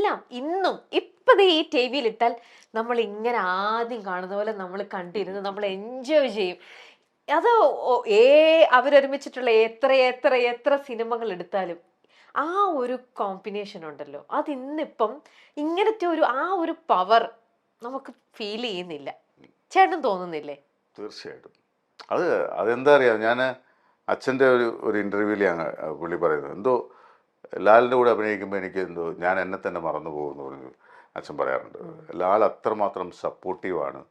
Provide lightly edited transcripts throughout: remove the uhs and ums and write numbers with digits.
എല്ലാം ഇന്നും ഇപ്പത് ഈ ടി വിയിൽ ഇട്ടാൽ നമ്മൾ ഇങ്ങനെ ആദ്യം കാണുന്ന പോലെ നമ്മൾ കണ്ടിരുന്ന് നമ്മൾ എൻജോയ് ചെയ്യും. അത് അവരൊരുമിച്ചിട്ടുള്ള എത്ര എത്ര എത്ര സിനിമകൾ എടുത്താലും ആ ഒരു കോമ്പിനേഷൻ ഉണ്ടല്ലോ, അത് ഇന്നിപ്പം ഇങ്ങനത്തെ ഒരു പവർ നമുക്ക് ഫീൽ ചെയ്യുന്നില്ല. ചേട്ടൻ തോന്നുന്നില്ലേ? തീർച്ചയായിട്ടും. അത് അതെന്താ അറിയാം, ഞാൻ അച്ഛൻ്റെ ഒരു ഇൻ്റർവ്യൂവിൽ ഞാൻ പുള്ളി പറയുന്നത് എന്തോ ലാലിൻ്റെ കൂടെ അഭിനയിക്കുമ്പോൾ എനിക്ക് എന്തോ ഞാൻ എന്നെ തന്നെ മറന്നു പോകുമെന്ന് പറഞ്ഞു അച്ഛൻ പറയാറുണ്ട്. ലാൽ അത്രമാത്രം സപ്പോർട്ടീവാണ്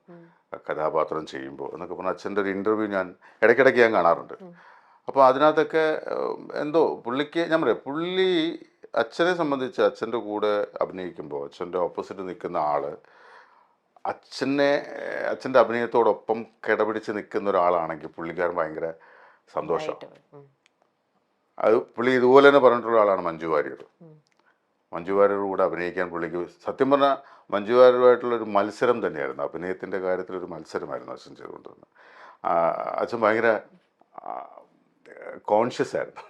കഥാപാത്രം ചെയ്യുമ്പോൾ എന്നൊക്കെ പറഞ്ഞാൽ അച്ഛൻ്റെ ഒരു ഇൻ്റർവ്യൂ ഞാൻ ഇടയ്ക്കിടയ്ക്ക് ഞാൻ കാണാറുണ്ട്. അപ്പോൾ അതിനകത്തൊക്കെ എന്തോ പുള്ളിക്ക് ഞാൻ പറയാം, പുള്ളി അച്ഛനെ സംബന്ധിച്ച് അച്ഛൻ്റെ കൂടെ അഭിനയിക്കുമ്പോൾ അച്ഛൻ്റെ ഓപ്പോസിറ്റ് നിൽക്കുന്ന ആൾ അച്ഛൻ്റെ അഭിനയത്തോടൊപ്പം കിടപിടിച്ച് നിൽക്കുന്ന ഒരാളാണെങ്കിൽ പുള്ളിക്കാരൻ ഭയങ്കര സന്തോഷമാണ്. അത് പുള്ളി ഇതുപോലെ തന്നെ പറഞ്ഞിട്ടുള്ള ആളാണ് മഞ്ജു വാര്യർ. മഞ്ജു വാര്യരുടെ കൂടെ അഭിനയിക്കാൻ പുള്ളിക്ക് സത്യം പറഞ്ഞാൽ മഞ്ജു വാര്യരുമായിട്ടുള്ളൊരു മത്സരം തന്നെയായിരുന്നു, അഭിനയത്തിൻ്റെ കാര്യത്തിലൊരു മത്സരമായിരുന്നു അച്ഛൻ ചെയ്തുകൊണ്ടിരുന്നത്. അച്ഛൻ ഭയങ്കര കോൺഷ്യസ് ആയിരുന്നു.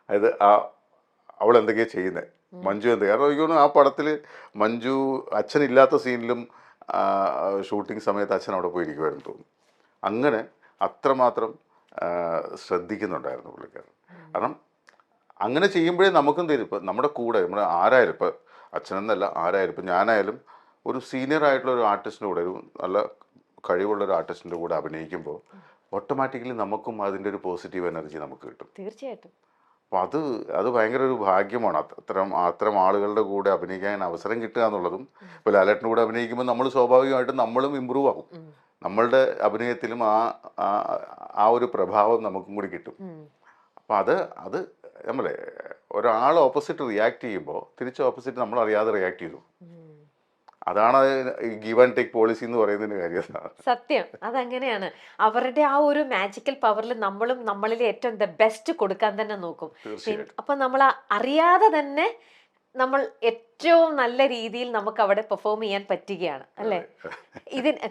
അതായത് അവൾ എന്തൊക്കെയാണ് ചെയ്യുന്നത്, മഞ്ജു എന്തൊക്കെയാണ്. കാരണം എനിക്ക് തോന്നുന്നു ആ പടത്തിൽ മഞ്ജു അച്ഛനില്ലാത്ത സീനിലും ഷൂട്ടിംഗ് സമയത്ത് അച്ഛൻ അവിടെ പോയിരിക്കുമായിരുന്നു തോന്നുന്നു. അങ്ങനെ അത്രമാത്രം ശ്രദ്ധിക്കുന്നുണ്ടായിരുന്നു പുള്ളിക്കാരൻ. കാരണം അങ്ങനെ ചെയ്യുമ്പോഴേ നമുക്കും തരും. ഇപ്പം നമ്മുടെ കൂടെ നമ്മുടെ ആരായാലും, ഇപ്പം അച്ഛനെന്നല്ല ആരായാലും, ഇപ്പം ഞാനായാലും ഒരു സീനിയർ ആയിട്ടുള്ള ഒരു ആർട്ടിസ്റ്റിൻ്റെ കൂടെ, ഒരു നല്ല കഴിവുള്ള ഒരു ആർട്ടിസ്റ്റിൻ്റെ കൂടെ അഭിനയിക്കുമ്പോൾ ഓട്ടോമാറ്റിക്കലി നമുക്കും അതിൻ്റെ ഒരു പോസിറ്റീവ് എനർജി നമുക്ക് കിട്ടും. തീർച്ചയായിട്ടും. അപ്പോൾ അത് ഭയങ്കര ഒരു ഭാഗ്യമാണ്. അത്തരം ആളുകളുടെ കൂടെ അഭിനയിക്കാൻ അവസരം കിട്ടുക എന്നുള്ളതും. ഇപ്പോൾ ലാലേട്ടൻ്റെ കൂടെ അഭിനയിക്കുമ്പോൾ നമ്മൾ സ്വാഭാവികമായിട്ടും നമ്മളും ഇമ്പ്രൂവ് ആകും. നമ്മളുടെ അഭിനയത്തിലും ആ ഒരു പ്രഭാവം നമുക്കും കൂടി കിട്ടും. അപ്പോൾ അത് നമ്മളെ ഒരാൾ ഓപ്പോസിറ്റ് റിയാക്ട് ചെയ്യുമ്പോൾ തിരിച്ച് ഓപ്പോസിറ്റ് നമ്മൾ അറിയാതെ റിയാക്ട് ചെയ്തു. അതാണ് ഗീവ് ആൻഡ് ടേക്ക് പോളിസി എന്ന് പറയുന്നതിന്റെ കാര്യം. സത്യം, അതങ്ങനെയാണ്. അവരുടെ ആ ഒരു മാജിക്കൽ പവറിൽ നമ്മളും നമ്മളിൽ ഏറ്റവും ദ ബെസ്റ്റ് കൊടുക്കാൻ തന്നെ നോക്കും. അപ്പൊ നമ്മൾ അറിയാതെ തന്നെ നമ്മൾ ഏറ്റവും നല്ല രീതിയിൽ നമുക്ക് അവിടെ പെർഫോം ചെയ്യാൻ പറ്റുകയാണ് അല്ലേ?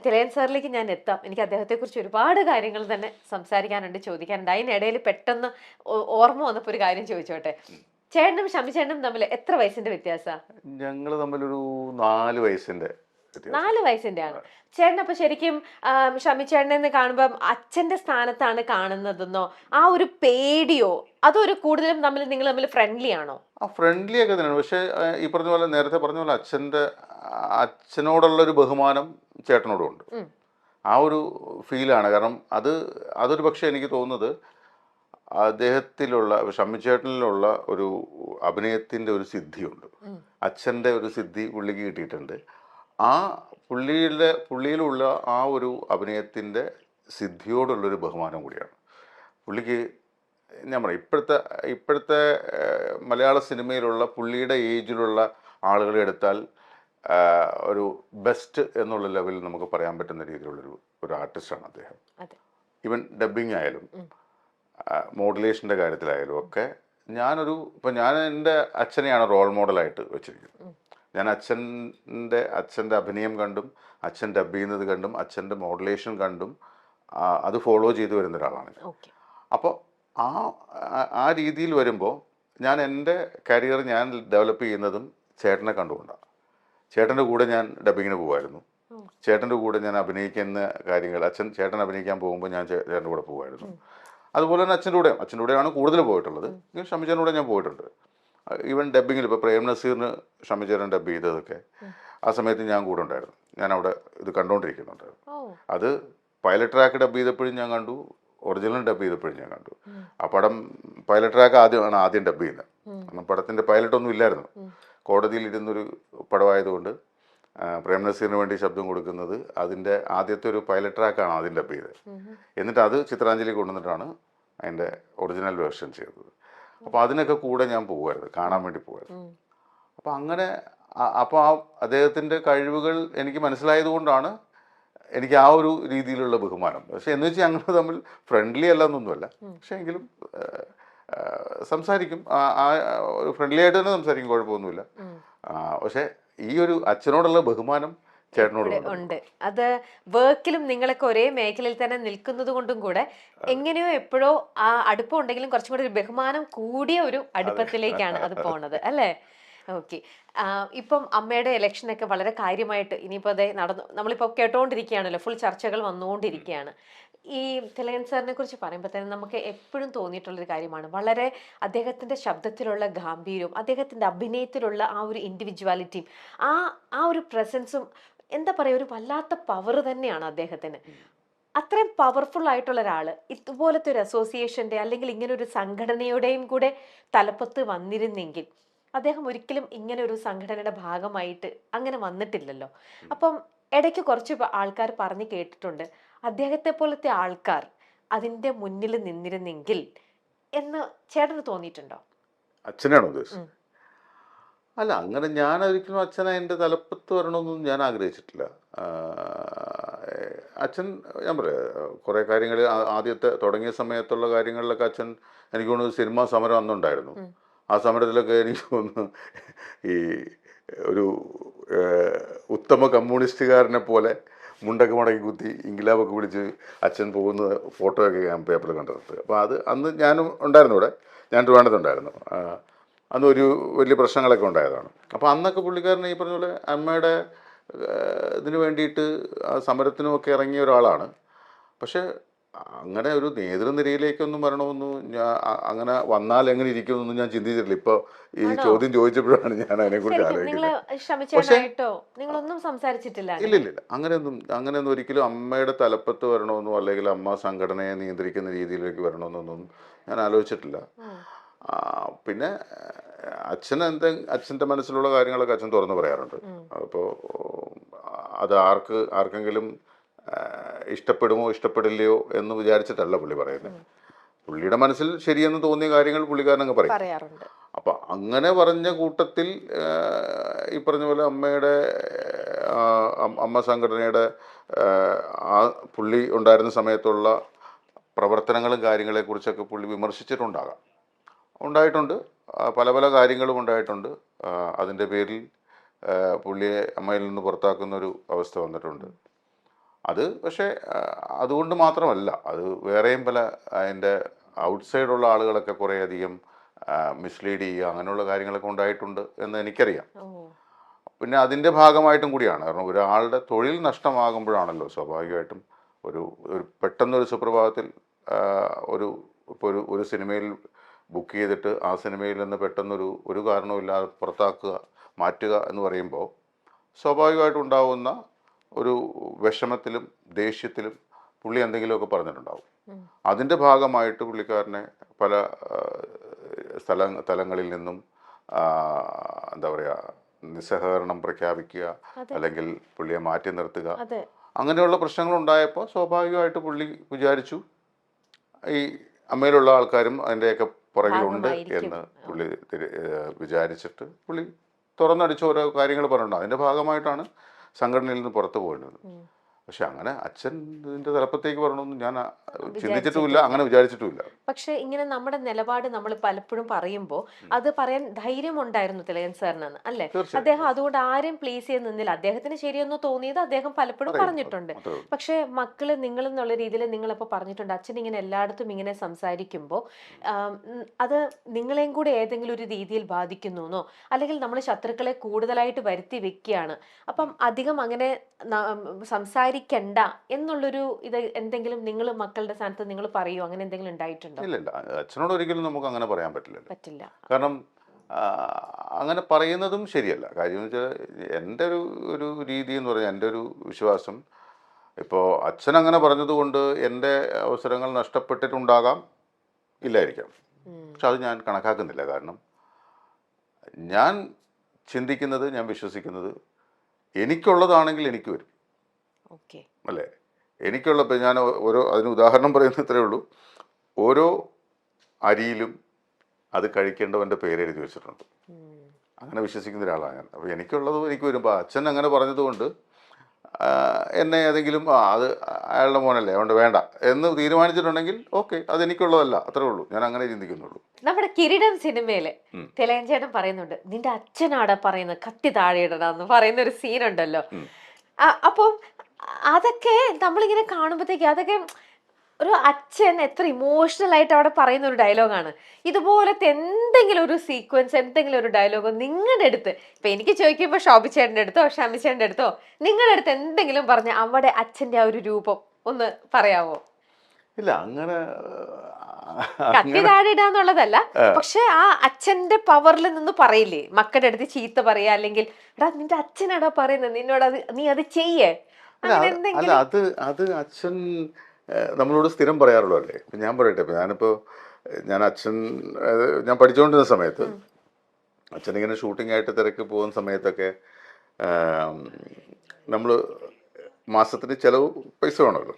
തിലകൻ സാറിലേക്ക് ഞാൻ എത്താം. എനിക്ക് അദ്ദേഹത്തെ കുറിച്ച് ഒരുപാട് കാര്യങ്ങൾ തന്നെ സംസാരിക്കാനുണ്ട്, ചോദിക്കാനുണ്ട്. അതിനിടയിൽ പെട്ടെന്ന് ഓർമ്മ വന്നപ്പോ ഒരു കാര്യം ചോദിച്ചോട്ടെ. ചേട്ടനും ഷമിച്ചേട്ടനും തമ്മിൽ എത്ര വയസ്സിന്റെ വ്യത്യാസമാണ്? ഞങ്ങൾ തമ്മിലൊരു 4 വയസ്സിന്റെ 4 വയസ്സിന്റെ ആണ്. ചേട്ടൻ അപ്പൊ ശരിക്കും ഷമിച്ചേട്ടനെ കാണുമ്പം അച്ഛന്റെ സ്ഥാനത്താണ് കാണുന്നതെന്നോ, ആ ഒരു പേടിയോ, അതൊരു കൂടുതലും നിങ്ങൾ തമ്മിൽ ഫ്രണ്ട്ലി ആണോ? ഫ്രണ്ട്ലി ഒക്കെ തന്നെയാണ്. പക്ഷേ ഈ പറഞ്ഞ പോലെ നേരത്തെ പറഞ്ഞ പോലെ അച്ഛനോടുള്ള ഒരു ബഹുമാനം ചേട്ടനോടും ഉണ്ട്. ആ ഒരു ഫീലാണ്. കാരണം അതൊരു പക്ഷേ എനിക്ക് തോന്നുന്നത് അദ്ദേഹത്തിലുള്ള ഷമ്മിച്ചേട്ടനിലുള്ള ഒരു അഭിനയത്തിൻ്റെ ഒരു സിദ്ധിയുണ്ട്. അച്ഛൻ്റെ ഒരു സിദ്ധി പുള്ളിക്ക് കിട്ടിയിട്ടുണ്ട്. ആ പുള്ളിയിലുള്ള ആ ഒരു അഭിനയത്തിൻ്റെ സിദ്ധിയോടുള്ളൊരു ബഹുമാനം കൂടിയാണ് പുള്ളിക്ക്. ഞാൻ പറയാം, ഇപ്പോഴത്തെ മലയാള സിനിമയിലുള്ള പുള്ളിയുടെ ഏജിലുള്ള ആളുകളെ എടുത്താൽ ഒരു ബെസ്റ്റ് എന്നുള്ള ലെവലിൽ നമുക്ക് പറയാൻ പറ്റുന്ന രീതിയിലുള്ളൊരു ആർട്ടിസ്റ്റാണ് അദ്ദേഹം. ഈവൻ ഡബ്ബിങ് ആയാലും മോഡുലേഷൻ്റെ കാര്യത്തിലായാലും ഒക്കെ ഇപ്പം ഞാൻ എൻ്റെ അച്ഛനെയാണ് റോൾ മോഡലായിട്ട് വെച്ചിരിക്കുന്നത്. ഞാൻ അച്ഛൻ്റെ അഭിനയം കണ്ടും അച്ഛൻ ഡബ് ചെയ്യുന്നത് കണ്ടും അച്ഛൻ്റെ മോഡുലേഷൻ കണ്ടും അത് ഫോളോ ചെയ്തു വരുന്ന ഒരാളാണ്. അപ്പോൾ ആ രീതിയിൽ വരുമ്പോൾ ഞാൻ എൻ്റെ കരിയർ ഞാൻ ഡെവലപ്പ് ചെയ്യുന്നതും ചേട്ടനെ കണ്ടുകൊണ്ടാണ്. ചേട്ടൻ്റെ കൂടെ ഞാൻ ഡബിങ്ങിന് പോകുമായിരുന്നു. ചേട്ടൻ്റെ കൂടെ ഞാൻ അഭിനയിക്കുന്ന കാര്യങ്ങൾ ചേട്ടൻ അഭിനയിക്കാൻ പോകുമ്പോൾ ഞാൻ ചേട്ടൻ്റെ കൂടെ പോകുമായിരുന്നു. അതുപോലെ തന്നെ അച്ഛൻ്റെ കൂടെയാണ് കൂടുതൽ പോയിട്ടുള്ളത്. ഷമിച്ചേട്ടൻ്റെ കൂടെ ഞാൻ പോയിട്ടുണ്ട്. ഈവൻ ഡബ്ബിങ്ങിൽ ഇപ്പോൾ പ്രേം നസീറിന് ഷമിച്ചേട്ടൻ ഡബ് ചെയ്തതൊക്കെ ആ സമയത്ത് ഞാൻ കൂടെ ഉണ്ടായിരുന്നു. ഞാൻ അവിടെ ഇത് കണ്ടുകൊണ്ടിരിക്കുന്നുണ്ടായിരുന്നു. അത് പൈലറ്റ് ട്രാക്ക് ഡബ് ചെയ്തപ്പോഴും ഞാൻ കണ്ടു, ഒറിജിനൽ ഡബ് ചെയ്തപ്പോഴും ഞാൻ കണ്ടു. ആ പടം പൈലറ്റ് ട്രാക്ക് ആദ്യം ഡബ് ചെയ്യുന്നത്. കാരണം പടത്തിൻ്റെ പൈലറ്റൊന്നും ഇല്ലായിരുന്നു. കോടതിയിൽ ഇരുന്നൊരു പടമായതുകൊണ്ട് പ്രേം നസീറിന് വേണ്ടി ശബ്ദം കൊടുക്കുന്നത് അതിൻ്റെ ആദ്യത്തെ ഒരു പൈലറ്റ് ട്രാക്കാണ് ആദ്യം ഡബ് ചെയ്തത്. എന്നിട്ട് അത് ചിത്രാഞ്ജലി കൊണ്ടുവന്നിട്ടാണ് അതിൻ്റെ ഒറിജിനൽ വേർഷൻ ചെയ്തത്. അപ്പോൾ അതിനൊക്കെ കൂടെ ഞാൻ പോകുമായിരുന്നു, കാണാൻ വേണ്ടി പോകുമായിരുന്നു. അപ്പോൾ അങ്ങനെ അദ്ദേഹത്തിൻ്റെ കഴിവുകൾ എനിക്ക് മനസ്സിലായതുകൊണ്ടാണ് എനിക്ക് ആ ഒരു രീതിയിലുള്ള ബഹുമാനം. പക്ഷെ എന്ന് വെച്ചാൽ ഞങ്ങൾ തമ്മിൽ ഫ്രണ്ട്ലി അല്ല എന്നൊന്നുമല്ല. പക്ഷെ എങ്കിലും സംസാരിക്കും, ഫ്രണ്ട്ലി ആയിട്ട് തന്നെ സംസാരിക്കും, കുഴപ്പമൊന്നുമില്ല. പക്ഷെ ഈ ഒരു അച്ഛനോടുള്ള ബഹുമാനം ഉണ്ട്. അത് വർക്കിലും നിങ്ങളൊക്കെ ഒരേ മേഖലയിൽ തന്നെ നിൽക്കുന്നത് കൊണ്ടും കൂടെ എങ്ങനെയോ എപ്പോഴോ ആ അടുപ്പം ഉണ്ടെങ്കിലും കുറച്ചും കൂടി ഒരു ബഹുമാനം കൂടിയ ഒരു അടുപ്പത്തിലേക്കാണ് അത് പോണത് അല്ലേ? ഓക്കെ. ഇപ്പം അമ്മയുടെ ഇലക്ഷനൊക്കെ വളരെ കാര്യമായിട്ട് ഇനിയിപ്പോൾ അതേ നടന്നു, നമ്മളിപ്പോൾ കേട്ടോണ്ടിരിക്കുകയാണല്ലോ, ഫുൾ ചർച്ചകൾ വന്നുകൊണ്ടിരിക്കുകയാണ്. ഈ തിലകൻ സാറിനെ കുറിച്ച് പറയുമ്പോൾ തന്നെ നമുക്ക് എപ്പോഴും തോന്നിയിട്ടുള്ളൊരു കാര്യമാണ്, വളരെ അദ്ദേഹത്തിന്റെ ശബ്ദത്തിലുള്ള ഗാംഭീര്യവും അദ്ദേഹത്തിന്റെ അഭിനയത്തിലുള്ള ആ ഒരു ഇൻഡിവിജ്വാലിറ്റിയും ആ ആ ഒരു പ്രസൻസും, എന്താ പറയുക, ഒരു വല്ലാത്ത പവർ തന്നെയാണ് അദ്ദേഹത്തിന്. അത്രയും പവർഫുൾ ആയിട്ടുള്ള ഒരാള് ഇതുപോലത്തെ ഒരു അസോസിയേഷന്റെ അല്ലെങ്കിൽ ഇങ്ങനെ ഒരു സംഘടനയുടെയും കൂടെ തലപ്പത്ത് വന്നിരുന്നെങ്കിൽ, അദ്ദേഹം ഒരിക്കലും ഇങ്ങനെ ഒരു സംഘടനയുടെ ഭാഗമായിട്ട് അങ്ങനെ വന്നിട്ടില്ലല്ലോ. അപ്പം ഇടയ്ക്ക് കുറച്ച് ആൾക്കാർ പറഞ്ഞു കേട്ടിട്ടുണ്ട്, അദ്ദേഹത്തെ പോലത്തെ ആൾക്കാർ അതിന്റെ മുന്നിൽ നിന്നിരുന്നെങ്കിൽ എന്ന് ചേട്ടന് തോന്നിയിട്ടുണ്ടോ? അച്ഛനാണോ ഉദ്ദേശിച്ചത്? അല്ല, അങ്ങനെ ഞാൻ ഒരിക്കലും അച്ഛനെ എൻ്റെ തലപ്പത്ത് വരണമെന്നൊന്നും ഞാൻ ആഗ്രഹിച്ചിട്ടില്ല. ആ, അച്ഛൻ, ഞാൻ പറയാം, കുറേ കാര്യങ്ങൾ ആദ്യത്തെ തുടങ്ങിയ സമയത്തുള്ള കാര്യങ്ങളിലൊക്കെ അച്ഛൻ, എനിക്ക് തോന്നുന്നു സിനിമാ സമരം അന്നുണ്ടായിരുന്നു. ആ സമരത്തിലൊക്കെ എനിക്ക് തോന്നുന്നു ഈ ഒരു ഉത്തമ കമ്മ്യൂണിസ്റ്റുകാരനെ പോലെ മുണ്ടൊക്കെ മടക്കി കുത്തി ഇൻകിലാബൊക്കെ പിടിച്ച് അച്ഛൻ പോകുന്ന ഫോട്ടോയൊക്കെ ഞാൻ പേപ്പറിൽ കണ്ടിട്ടുണ്ട്. അപ്പോൾ അത് അന്ന് ഞാനും ഉണ്ടായിരുന്നു ഇവിടെ, ഞാൻ ട്രിവാൻഡ്രത്തുണ്ടായിരുന്നു. അന്ന് ഒരു വലിയ പ്രശ്നങ്ങളൊക്കെ ഉണ്ടായതാണ്. അപ്പോൾ അന്നൊക്കെ പുള്ളിക്കാരൻ ഈ പറഞ്ഞ പോലെ അമ്മയുടെ ഇതിന് വേണ്ടിയിട്ട് ആ സമരത്തിനുമൊക്കെ ഇറങ്ങിയ ഒരാളാണ്. പക്ഷേ അങ്ങനെ ഒരു നേതൃനിരയിലേക്കൊന്നും വരണമെന്നും അങ്ങനെ വന്നാൽ എങ്ങനെ ഇരിക്കുമെന്നൊന്നും ഞാൻ ചിന്തിച്ചിട്ടില്ല. ഇപ്പോൾ ഈ ആണോ? ചോദ്യം ചോദിച്ചപ്പോഴാണ് ഞാൻ അതിനെക്കുറിച്ച് ശരിക്കും നിങ്ങള് ആലോചിക്കുന്നത്. ശ്രമിച്ചായിട്ടോ നിങ്ങളൊന്നും സംസാരിച്ചിട്ടില്ല അങ്ങനെ? ഇല്ലില്ല, അങ്ങനെയൊന്നും ഒരിക്കലും അമ്മയുടെ തലപ്പത്ത് വരണമെന്നോ അല്ലെങ്കിൽ അമ്മ സംഘടനയെ നിയന്ത്രിക്കുന്ന രീതിയിലേക്ക് വരണമെന്നൊന്നും ഞാൻ ആലോചിച്ചിട്ടില്ല. പിന്നെ അച്ഛൻ്റെ മനസ്സിലുള്ള കാര്യങ്ങളൊക്കെ അച്ഛൻ തുറന്നു പറയാറുണ്ട്. അപ്പോൾ അത് ആർക്കെങ്കിലും ഇഷ്ടപ്പെടുമോ ഇഷ്ടപ്പെടില്ലയോ എന്ന് വിചാരിച്ചിട്ടല്ല പുള്ളി പറയുന്നത്. പുള്ളിയുടെ മനസ്സിൽ ശരിയെന്ന് തോന്നിയ കാര്യങ്ങൾ പുള്ളിക്കാരൻ അങ്ങ് പറയും. പറയാറുണ്ട്. അപ്പം അങ്ങനെ പറഞ്ഞ കൂട്ടത്തിൽ ഈ പറഞ്ഞ പോലെ അമ്മ സംഘടനയുടെ ആ പുള്ളി ഉണ്ടായിരുന്ന സമയത്തുള്ള പ്രവർത്തനങ്ങളും കാര്യങ്ങളെക്കുറിച്ചൊക്കെ പുള്ളി ഉണ്ടായിട്ടുണ്ട്. പല പല കാര്യങ്ങളും ഉണ്ടായിട്ടുണ്ട്. അതിൻ്റെ പേരിൽ പുള്ളിയെ അമ്മയിൽ നിന്ന് പുറത്താക്കുന്നൊരു അവസ്ഥ വന്നിട്ടുണ്ട്. അത് പക്ഷേ അതുകൊണ്ട് മാത്രമല്ല, അത് വേറെയും പല അതിൻ്റെ ഔട്ട്സൈഡുള്ള ആളുകളൊക്കെ കുറേയധികം മിസ്ലീഡ് ചെയ്യുക, അങ്ങനെയുള്ള കാര്യങ്ങളൊക്കെ ഉണ്ടായിട്ടുണ്ട് എന്ന് എനിക്കറിയാം. പിന്നെ അതിൻ്റെ ഭാഗമായിട്ടും കൂടിയാണ്. കാരണം ഒരാളുടെ തൊഴിൽ നഷ്ടമാകുമ്പോഴാണല്ലോ സ്വാഭാവികമായിട്ടും ഒരു പെട്ടെന്നൊരു സുപ്രഭാതത്തിൽ ഇപ്പോൾ ഒരു സിനിമയിൽ ബുക്ക് ചെയ്തിട്ട് ആ സിനിമയിൽ നിന്ന് പെട്ടെന്നൊരു കാരണവുമില്ലാതെ മാറ്റുക എന്ന് പറയുമ്പോൾ സ്വാഭാവികമായിട്ടും ഉണ്ടാകുന്ന ഒരു വിഷമത്തിലും ദേഷ്യത്തിലും പുള്ളി എന്തെങ്കിലുമൊക്കെ പറഞ്ഞിട്ടുണ്ടാവും. അതിൻ്റെ ഭാഗമായിട്ട് പുള്ളിക്കാരനെ പല തലങ്ങളിൽ നിന്നും എന്താ പറയുക, നിസ്സഹകരണം പ്രഖ്യാപിക്കുക, അല്ലെങ്കിൽ പുള്ളിയെ മാറ്റി നിർത്തുക, അങ്ങനെയുള്ള പ്രശ്നങ്ങളുണ്ടായപ്പോൾ സ്വാഭാവികമായിട്ട് പുള്ളി വിചാരിച്ചു ഈ അമ്മയിലുള്ള ആൾക്കാരും അതിൻ്റെയൊക്കെ പുറകിലുണ്ട് എന്ന് പുള്ളി വിചാരിച്ചിട്ട് പുള്ളി തുറന്നടിച്ച് ഓരോ കാര്യങ്ങൾ പറഞ്ഞിട്ടുണ്ട്. അതിൻ്റെ ഭാഗമായിട്ടാണ് സംഘടനയിൽ നിന്ന് പുറത്തു പോയിരുന്നത്. പക്ഷെ അങ്ങനെ അച്ഛൻ ഇതിന്റെ തലപ്പത്തേക്ക് വരണമെന്ന് ഞാൻ ചിന്തിച്ചിട്ടുമില്ല, അങ്ങനെ വിചാരിച്ചിട്ടുമില്ല. പക്ഷെ ഇങ്ങനെ നമ്മുടെ നിലപാട് നമ്മൾ പലപ്പോഴും പറയുമ്പോൾ അത് പറയാൻ ധൈര്യം ഉണ്ടായിരുന്നു തിലകൻ സാറിനെന്ന്, അല്ലേ? അദ്ദേഹം അതുകൊണ്ട് ആരും പ്ലീസ് ചെയ്ത് നിന്നില്ല. അദ്ദേഹത്തിന് ശരിയെന്ന് തോന്നിയത് അദ്ദേഹം പലപ്പോഴും പറഞ്ഞിട്ടുണ്ട്. പക്ഷെ മക്കള് നിങ്ങൾ എന്നുള്ള രീതിയിൽ നിങ്ങളിപ്പോൾ പറഞ്ഞിട്ടുണ്ട്, അച്ഛൻ ഇങ്ങനെ എല്ലായിടത്തും ഇങ്ങനെ സംസാരിക്കുമ്പോൾ അത് നിങ്ങളെയും കൂടെ ഏതെങ്കിലും ഒരു രീതിയിൽ ബാധിക്കുന്നു, അല്ലെങ്കിൽ നമ്മൾ ശത്രുക്കളെ കൂടുതലായിട്ട് വരുത്തി വെക്കുകയാണ്, അപ്പം അധികം അങ്ങനെ സംസാരിക്കണ്ട എന്നുള്ളൊരു ഇത് എന്തെങ്കിലും നിങ്ങൾ മക്കളുടെ സ്ഥാനത്ത് നിങ്ങൾ പറയുമോ? അങ്ങനെ എന്തെങ്കിലും ഉണ്ടായിട്ടുണ്ടോ? ഇല്ല, അച്ഛനോട് ഒരിക്കലും നമുക്ക് അങ്ങനെ പറയാൻ പറ്റില്ല. കാരണം അങ്ങനെ പറയുന്നതും ശരിയല്ല. കാര്യം എന്ന് വെച്ചാൽ എൻ്റെ ഒരു രീതി എന്ന് പറഞ്ഞാൽ, എൻ്റെ ഒരു വിശ്വാസം, ഇപ്പോൾ അച്ഛൻ അങ്ങനെ പറഞ്ഞതുകൊണ്ട് എൻ്റെ അവസരങ്ങൾ നഷ്ടപ്പെട്ടിട്ടുണ്ടാകാം, ഇല്ലായിരിക്കാം. പക്ഷെ അത് ഞാൻ കണക്കാക്കുന്നില്ല. കാരണം ഞാൻ ചിന്തിക്കുന്നത്, ഞാൻ വിശ്വസിക്കുന്നത്, എനിക്കുള്ളതാണെങ്കിൽ എനിക്ക് വരും, അല്ലേ? എനിക്കുള്ളപ്പോൾ ഞാൻ അതിന് ഉദാഹരണം പറയുന്നത് ഇത്രയേ ഉള്ളൂ. ഓരോ അരിയിലും അത് കഴിക്കേണ്ടവൻ്റെ പേര് എഴുതി വെച്ചിട്ടുണ്ട്. അങ്ങനെ വിശ്വസിക്കുന്ന ഒരാളാണ് ഞാൻ. അപ്പോൾ എനിക്കുള്ളത് എനിക്ക് വരുമ്പോൾ അച്ഛൻ അങ്ങനെ പറഞ്ഞതുകൊണ്ട് എന്നെ ഏതെങ്കിലും അത് അയാളുടെ മോനല്ലേ അതുകൊണ്ട് വേണ്ട എന്ന് തീരുമാനിച്ചിട്ടുണ്ടെങ്കിൽ ഓക്കെ, അതെനിക്കുള്ളതല്ല, അത്രേ ഉള്ളൂ. ഞാൻ അങ്ങനെ ചിന്തിക്കുന്നുള്ളൂ. നമ്മുടെ കിരീടം സിനിമയില് തിലകൻ ചേട്ടൻ പറയുന്നുണ്ട്, നിന്റെ അച്ഛനാടാ പറയുന്നത് കത്തി താഴെ ഇടണമെന്ന് പറയുന്ന ഒരു സീനുണ്ടല്ലോ. അപ്പം അതൊക്കെ നമ്മളിങ്ങനെ കാണുമ്പോഴത്തേക്ക് അതൊക്കെ ഒരു അച്ഛൻ എത്ര ഇമോഷണൽ ആയിട്ട് അവിടെ പറയുന്ന ഒരു ഡയലോഗാണ്. ഇതുപോലത്തെ എന്തെങ്കിലും ഒരു സീക്വൻസ്, എന്തെങ്കിലും ഒരു ഡയലോഗ് നിങ്ങളുടെ അടുത്ത്, ഇപ്പൊ എനിക്ക് ചോദിക്കുമ്പോൾ ശോഭിച്ചേട്ടൻ്റെ അടുത്തോ ഷമിച്ചേട്ടൻ്റെ അടുത്തോ നിങ്ങളുടെ അടുത്ത് എന്തെങ്കിലും പറഞ്ഞ അവിടെ അച്ഛന്റെ ആ ഒരു രൂപം ഒന്ന് പറയാവോ? ഇല്ല, അങ്ങനെ കത്തി താഴെ ഇടാന്നുള്ളതല്ല, പക്ഷെ ആ അച്ഛന്റെ പവറിൽ നിന്ന് പറയില്ലേ, മക്കളുടെ അടുത്ത് ചീത്ത പറയാ, അല്ലെങ്കിൽ എടാ നിന്റെ അച്ഛനാടാ പറയുന്നത് നിന്നോട് അത് നീ അത് ചെയ്യേ, അങ്ങനെ അല്ല എന്തെങ്കിലും. അത് അച്ഛൻ നമ്മളോട് സ്ഥിരം പറയാറുള്ളൂ അല്ലേ. ഇപ്പം ഞാൻ പറയട്ടെ, ഇപ്പം ഞാൻ അച്ഛൻ ഞാൻ പഠിച്ചുകൊണ്ടിരുന്ന സമയത്ത് അച്ഛനിങ്ങനെ ഷൂട്ടിംഗ് ആയിട്ട് തിരക്ക് പോകുന്ന സമയത്തൊക്കെ നമ്മൾ മാസത്തിന് ചിലവ് പൈസ വേണമല്ലോ.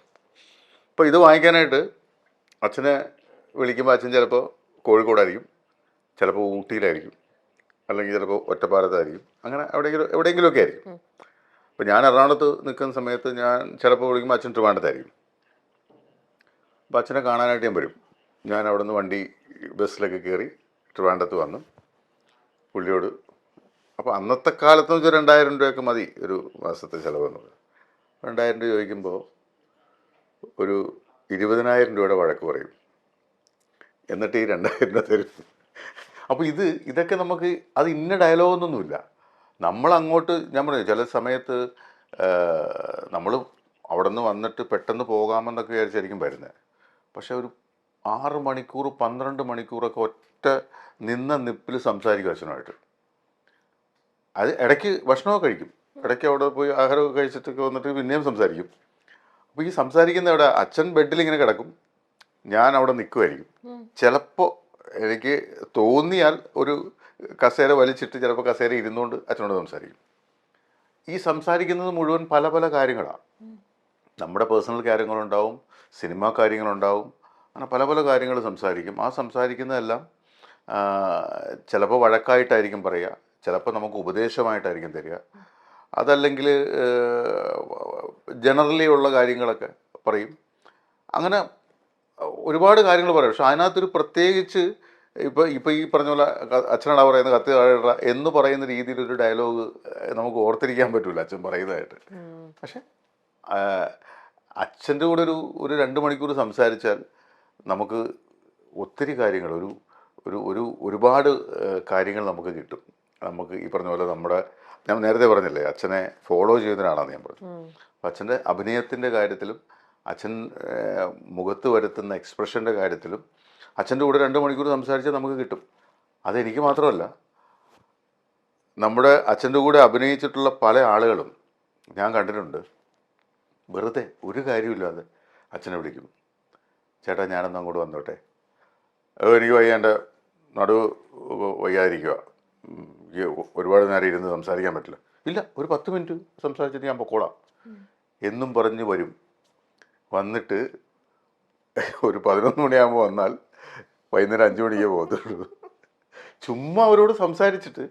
അപ്പോൾ ഇത് വാങ്ങിക്കാനായിട്ട് അച്ഛനെ വിളിക്കുമ്പോൾ അച്ഛൻ ചിലപ്പോൾ കോഴിക്കോടായിരിക്കും, ചിലപ്പോൾ ഊട്ടിയിലായിരിക്കും, അല്ലെങ്കിൽ ചിലപ്പോൾ ഒറ്റപ്പാലത്തായിരിക്കും, അങ്ങനെ എവിടെയെങ്കിലുമൊക്കെ ആയിരിക്കും. അപ്പോൾ ഞാൻ എറണാകുളത്ത് നിൽക്കുന്ന സമയത്ത് ഞാൻ ചിലപ്പോൾ വിളിക്കുമ്പോൾ അച്ഛൻ ട്രിവാൻഡ്രത്തായിരിക്കും. അപ്പോൾ അച്ഛനെ കാണാനായിട്ട് ഞാൻ വരും. ഞാൻ അവിടെ നിന്ന് ബസ്സിലൊക്കെ കയറി ട്രിവാൻഡ്രത്ത് വന്ന് പുള്ളിയോട്, അപ്പോൾ അന്നത്തെ കാലത്ത് വെച്ചാൽ 2000 രൂപയൊക്കെ മതി ഒരു മാസത്തെ ചിലവെന്നത്. 2000 രൂപ ചോദിക്കുമ്പോൾ ഒരു 20,000 രൂപയുടെ വഴക്ക് പറയും, എന്നിട്ട് ഈ 2000 രൂപ തരും. അപ്പോൾ ഇതൊക്കെ നമുക്ക് അത് ഇന്ന ഡയലോഗൊന്നുമില്ല. നമ്മളങ്ങോട്ട് ഞാൻ പറഞ്ഞു ചില സമയത്ത് നമ്മൾ അവിടെ നിന്ന് വന്നിട്ട് പെട്ടെന്ന് പോകാമെന്നൊക്കെ വിചാരിച്ചായിരിക്കും വരുന്നത്. പക്ഷെ ഒരു 6 മണിക്കൂർ 12 മണിക്കൂറൊക്കെ ഒറ്റ നിന്ന നിപ്പിൽ സംസാരിക്കും അച്ഛനുമായിട്ട്. അത് ഇടയ്ക്ക് ഭക്ഷണമൊക്കെ കഴിക്കും, ഇടയ്ക്ക് അവിടെ പോയി ആഹാരമൊക്കെ കഴിച്ചിട്ടൊക്കെ വന്നിട്ട് പിന്നെയും സംസാരിക്കും. അപ്പോൾ ഈ സംസാരിക്കുന്ന അവിടെ അച്ഛൻ ബെഡിൽ ഇങ്ങനെ കിടക്കും, ഞാൻ അവിടെ നിൽക്കുമായിരിക്കും. ചിലപ്പോൾ എനിക്ക് തോന്നിയാൽ ഒരു കസേര വലിച്ചിട്ട് ചിലപ്പോൾ കസേര ഇരുന്നുകൊണ്ട് അച്ഛനോട് സംസാരിക്കും. ഈ സംസാരിക്കുന്നത് മുഴുവൻ പല പല കാര്യങ്ങളാണ്. നമ്മുടെ പേഴ്സണൽ കാര്യങ്ങളുണ്ടാവും, സിനിമാ കാര്യങ്ങളുണ്ടാവും, അങ്ങനെ പല പല കാര്യങ്ങൾ സംസാരിക്കും. ആ സംസാരിക്കുന്നതെല്ലാം ചിലപ്പോൾ വഴക്കായിട്ടായിരിക്കും പറയുക, ചിലപ്പോൾ നമുക്ക് ഉപദേശമായിട്ടായിരിക്കും തരിക, അതല്ലെങ്കിൽ ജനറലി ഉള്ള കാര്യങ്ങളൊക്കെ പറയും. അങ്ങനെ ഒരുപാട് കാര്യങ്ങൾ പറയും. പക്ഷെ അതിനകത്തൊരു പ്രത്യേകിച്ച് ഇപ്പോൾ ഈ പറഞ്ഞ പോലെ അച്ഛനാടാ പറയുന്നത് കത്തി താഴെട എന്ന് പറയുന്ന രീതിയിലൊരു ഡയലോഗ് നമുക്ക് ഓർത്തിരിക്കാൻ പറ്റില്ല അച്ഛൻ പറയുന്നതായിട്ട്. പക്ഷെ അച്ഛൻ്റെ കൂടെ ഒരു 2 മണിക്കൂർ സംസാരിച്ചാൽ നമുക്ക് ഒത്തിരി കാര്യങ്ങൾ ഒരുപാട് കാര്യങ്ങൾ നമുക്ക് കിട്ടും. നമുക്ക് ഈ പറഞ്ഞ പോലെ ഞാൻ നേരത്തെ പറഞ്ഞില്ലേ അച്ഛനെ ഫോളോ ചെയ്യുന്നതിനാണെന്ന് ഞാൻ പറഞ്ഞു. അപ്പം അച്ഛൻ്റെ അഭിനയത്തിൻ്റെ കാര്യത്തിലും അച്ഛൻ മുഖത്ത് വരുത്തുന്ന എക്സ്പ്രഷൻ്റെ കാര്യത്തിലും അച്ഛൻ്റെ കൂടെ 2 മണിക്കൂർ സംസാരിച്ചാൽ നമുക്ക് കിട്ടും. അതെനിക്ക് മാത്രമല്ല, നമ്മുടെ അച്ഛൻ്റെ കൂടെ അഭിനയിച്ചിട്ടുള്ള പല ആളുകളും ഞാൻ കണ്ടിട്ടുണ്ട്. വെറുതെ ഒരു കാര്യമില്ലാതെ അച്ഛനെ വിളിക്കും, ചേട്ടാ ഞാനൊന്ന് അങ്ങോട്ട് വന്നോട്ടെ, എനിക്ക് വയ്യ, എൻ്റെ നടുവ് വയ്യാതിരിക്കുക, ഒരുപാട് നേരം ഇരുന്ന് സംസാരിക്കാൻ പറ്റില്ല. ഇല്ല, ഒരു 10 മിനിറ്റ് സംസാരിച്ചിട്ട് ഞാൻ പൊക്കോളാം എന്നും പറഞ്ഞ് വരും. വന്നിട്ട് ഒരു 11 മണിയാകുമ്പോൾ വന്നാൽ വൈകുന്നേരം 5 മണിക്കേ പോകത്തുള്ളൂ. ചുമ്മാ അവരോട് സംസാരിച്ചിട്ട്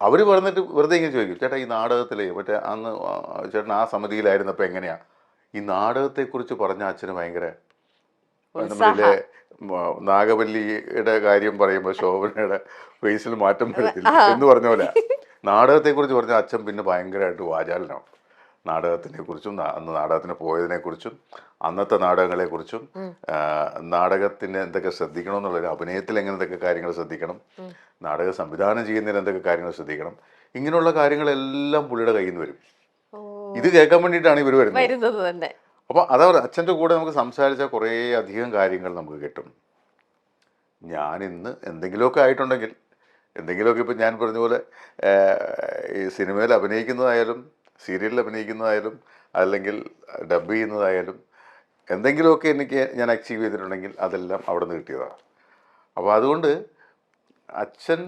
അവർ പറഞ്ഞിട്ട് വെറുതെ ഇങ്ങനെ ചോദിക്കും, ചേട്ടാ ഈ നാടകത്തിലെ മറ്റേ അന്ന് ചേട്ടൻ ആ സമിതിയിലായിരുന്നപ്പോൾ എങ്ങനെയാണ്? ഈ നാടകത്തെക്കുറിച്ച് പറഞ്ഞ അച്ഛന് ഭയങ്കര, നമ്മളിലെ നാഗവല്ലിയുടെ കാര്യം പറയുമ്പോൾ ശോഭനയുടെ ഫേസിൽ മാറ്റം വരത്തില്ല എന്ന് പറഞ്ഞ പോലെ നാടകത്തെക്കുറിച്ച് പറഞ്ഞ അച്ഛൻ പിന്നെ ഭയങ്കരമായിട്ട് വാചാലനാണ്. നാടകത്തിനെക്കുറിച്ചും അന്ന് നാടകത്തിന് പോയതിനെക്കുറിച്ചും അന്നത്തെ നാടകങ്ങളെക്കുറിച്ചും നാടകത്തിന് എന്തൊക്കെ ശ്രദ്ധിക്കണം എന്നുള്ളത്, അഭിനയത്തിൽ എങ്ങനെ എന്തൊക്കെ കാര്യങ്ങൾ ശ്രദ്ധിക്കണം, നാടക സംവിധാനം ചെയ്യുന്നതിന് എന്തൊക്കെ കാര്യങ്ങൾ ശ്രദ്ധിക്കണം, ഇങ്ങനെയുള്ള കാര്യങ്ങളെല്ലാം പുള്ളിയുടെ കയ്യിൽ നിന്ന് വരും. ഇത് കേൾക്കാൻ വേണ്ടിയിട്ടാണ് ഇവർ വരുന്നത് തന്നെ. അപ്പോൾ അതാ അച്ഛൻ്റെ കൂടെ നമുക്ക് സംസാരിച്ചാൽ കുറേ അധികം കാര്യങ്ങൾ നമുക്ക് കിട്ടും. ഞാനിന്ന് എന്തെങ്കിലുമൊക്കെ ആയിട്ടുണ്ടെങ്കിൽ, എന്തെങ്കിലുമൊക്കെ ഇപ്പം ഞാൻ പറഞ്ഞ പോലെ ഈ സിനിമയിൽ അഭിനയിക്കുന്നതായാലും സീരിയലിൽ അഭിനയിക്കുന്നതായാലും അല്ലെങ്കിൽ ഡബ് ചെയ്യുന്നതായാലും എന്തെങ്കിലുമൊക്കെ ഞാൻ അച്ചീവ് ചെയ്തിട്ടുണ്ടെങ്കിൽ അതെല്ലാം അവിടെ നിന്ന് കിട്ടിയതാണ്. അപ്പോൾ അതുകൊണ്ട് അച്ഛൻ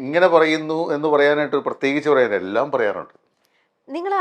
ഇങ്ങനെ പറയുന്നു എന്ന് പറയാനായിട്ട് പ്രത്യേകിച്ച് പറയാൻ എല്ലാം പറയാറുണ്ട്. നിങ്ങൾ